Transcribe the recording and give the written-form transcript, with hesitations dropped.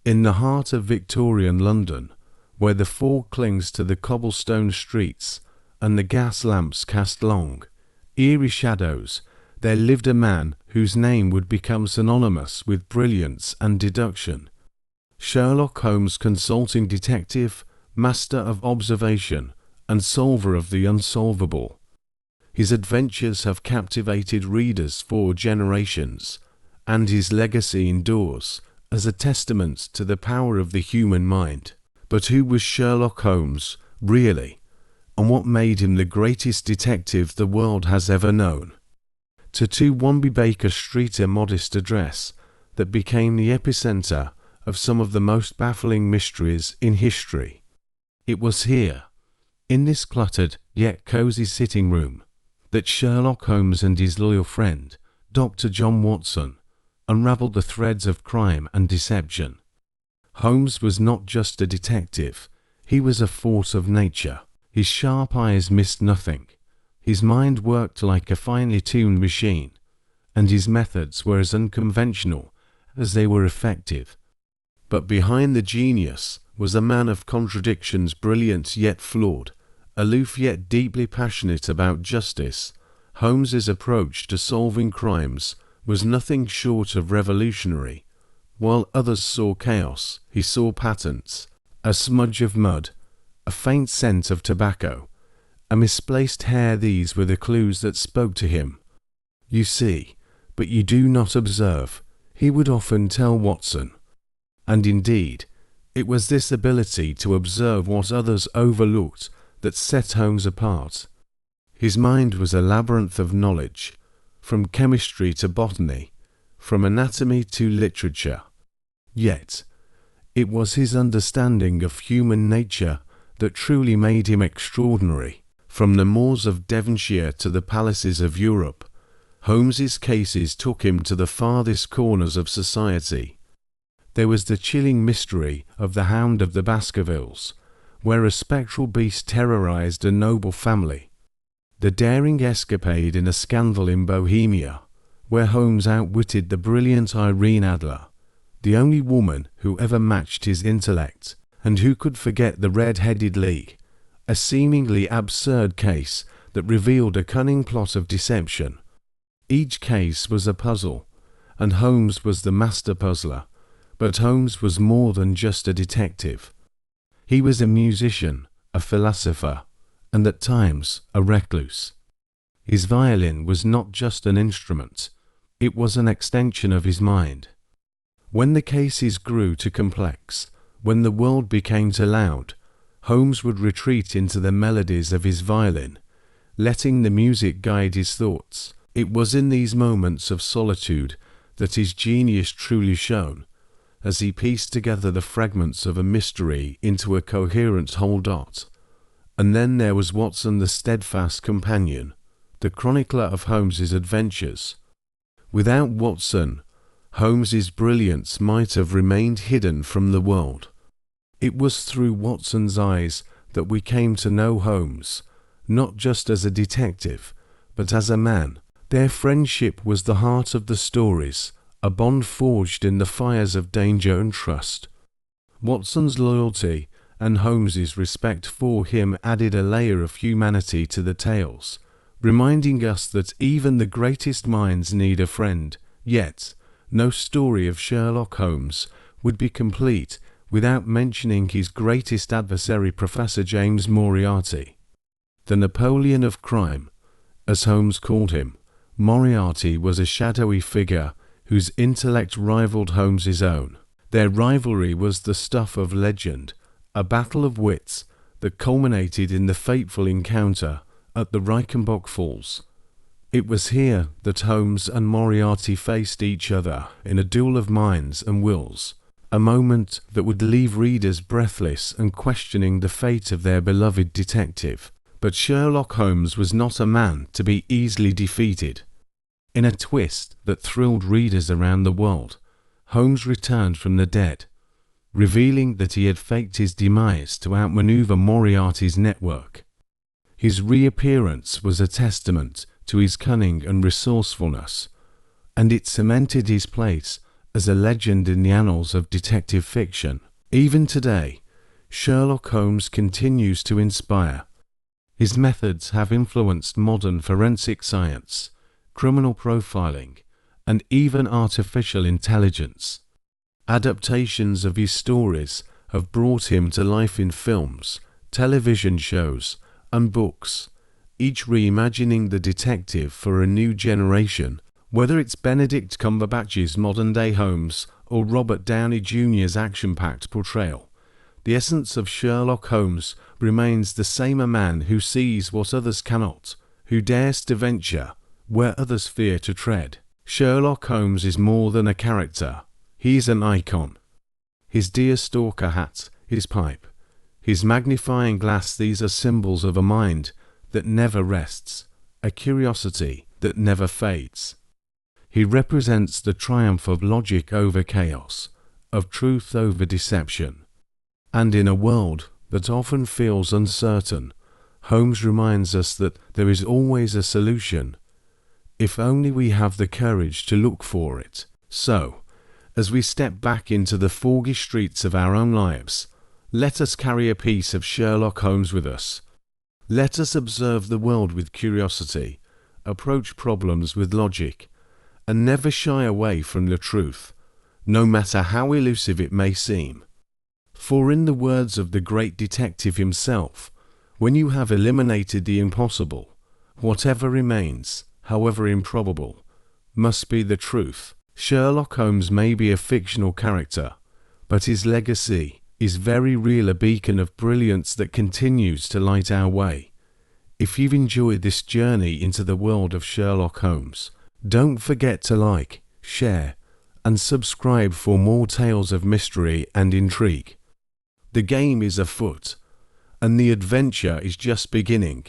In the heart of Victorian London, where the fog clings to the cobblestone streets and the gas lamps cast long, eerie shadows, there lived a man whose name would become synonymous with brilliance and deduction. Sherlock Holmes, consulting detective, master of observation, and solver of the unsolvable. His adventures have captivated readers for generations, and his legacy endures as a testament to the power of the human mind. But who was Sherlock Holmes, really? And what made him the greatest detective the world has ever known? To 2 Baker Street, a modest address that became the epicenter of some of the most baffling mysteries in history. It was here, in this cluttered yet cozy sitting room, that Sherlock Holmes and his loyal friend, Dr. John Watson, unraveled the threads of crime and deception. Holmes was not just a detective, he was a force of nature. His sharp eyes missed nothing. His mind worked like a finely tuned machine, and his methods were as unconventional as they were effective. But behind the genius was a man of contradictions, brilliant yet flawed, aloof yet deeply passionate about justice. Holmes's approach to solving crimes was nothing short of revolutionary. While others saw chaos, he saw patterns, a smudge of mud, a faint scent of tobacco, a misplaced hair. These were the clues that spoke to him. "You see, but you do not observe," he would often tell Watson. And indeed, it was this ability to observe what others overlooked that set Holmes apart. His mind was a labyrinth of knowledge, from chemistry to botany, from anatomy to literature. Yet, it was his understanding of human nature that truly made him extraordinary. From the moors of Devonshire to the palaces of Europe, Holmes's cases took him to the farthest corners of society. There was the chilling mystery of the Hound of the Baskervilles, where a spectral beast terrorized a noble family. The daring escapade in A Scandal in Bohemia, where Holmes outwitted the brilliant Irene Adler, the only woman who ever matched his intellect, and who could forget the Red-Headed League, a seemingly absurd case that revealed a cunning plot of deception. Each case was a puzzle, and Holmes was the master puzzler. But Holmes was more than just a detective. He was a musician, a philosopher, and at times a recluse. His violin was not just an instrument, it was an extension of his mind. When the cases grew too complex, when the world became too loud, Holmes would retreat into the melodies of his violin, letting the music guide his thoughts. It was in these moments of solitude that his genius truly shone, as he pieced together the fragments of a mystery into a coherent whole dot. And then there was Watson, the steadfast companion, the chronicler of Holmes's adventures. Without Watson, Holmes's brilliance might have remained hidden from the world. It was through Watson's eyes that we came to know Holmes, not just as a detective, but as a man. Their friendship was the heart of the stories, a bond forged in the fires of danger and trust. Watson's loyalty and Holmes's respect for him added a layer of humanity to the tales, reminding us that even the greatest minds need a friend. Yet, no story of Sherlock Holmes would be complete without mentioning his greatest adversary, Professor James Moriarty. The Napoleon of crime, as Holmes called him, Moriarty was a shadowy figure whose intellect rivaled Holmes's own. Their rivalry was the stuff of legend, a battle of wits that culminated in the fateful encounter at the Reichenbach Falls. It was here that Holmes and Moriarty faced each other in a duel of minds and wills, a moment that would leave readers breathless and questioning the fate of their beloved detective. But Sherlock Holmes was not a man to be easily defeated. In a twist that thrilled readers around the world, Holmes returned from the dead, revealing that he had faked his demise to outmaneuver Moriarty's network. His reappearance was a testament to his cunning and resourcefulness, and it cemented his place as a legend in the annals of detective fiction. Even today, Sherlock Holmes continues to inspire. His methods have influenced modern forensic science, criminal profiling, and even artificial intelligence. Adaptations of his stories have brought him to life in films, television shows, and books, each reimagining the detective for a new generation. Whether it's Benedict Cumberbatch's modern-day Holmes or Robert Downey Jr.'s action-packed portrayal, the essence of Sherlock Holmes remains the same: a man who sees what others cannot, who dares to venture where others fear to tread. Sherlock Holmes is more than a character. He's an icon. His deerstalker hat, his pipe, his magnifying glass, these are symbols of a mind that never rests, a curiosity that never fades. He represents the triumph of logic over chaos, of truth over deception. And in a world that often feels uncertain, Holmes reminds us that there is always a solution, if only we have the courage to look for it. So, as we step back into the foggy streets of our own lives, let us carry a piece of Sherlock Holmes with us. Let us observe the world with curiosity, approach problems with logic, and never shy away from the truth, no matter how elusive it may seem. For in the words of the great detective himself, when you have eliminated the impossible, whatever remains, however improbable, must be the truth. Sherlock Holmes may be a fictional character, but his legacy is very real, a beacon of brilliance that continues to light our way. If you've enjoyed this journey into the world of Sherlock Holmes, don't forget to like, share, and subscribe for more tales of mystery and intrigue. The game is afoot, and the adventure is just beginning.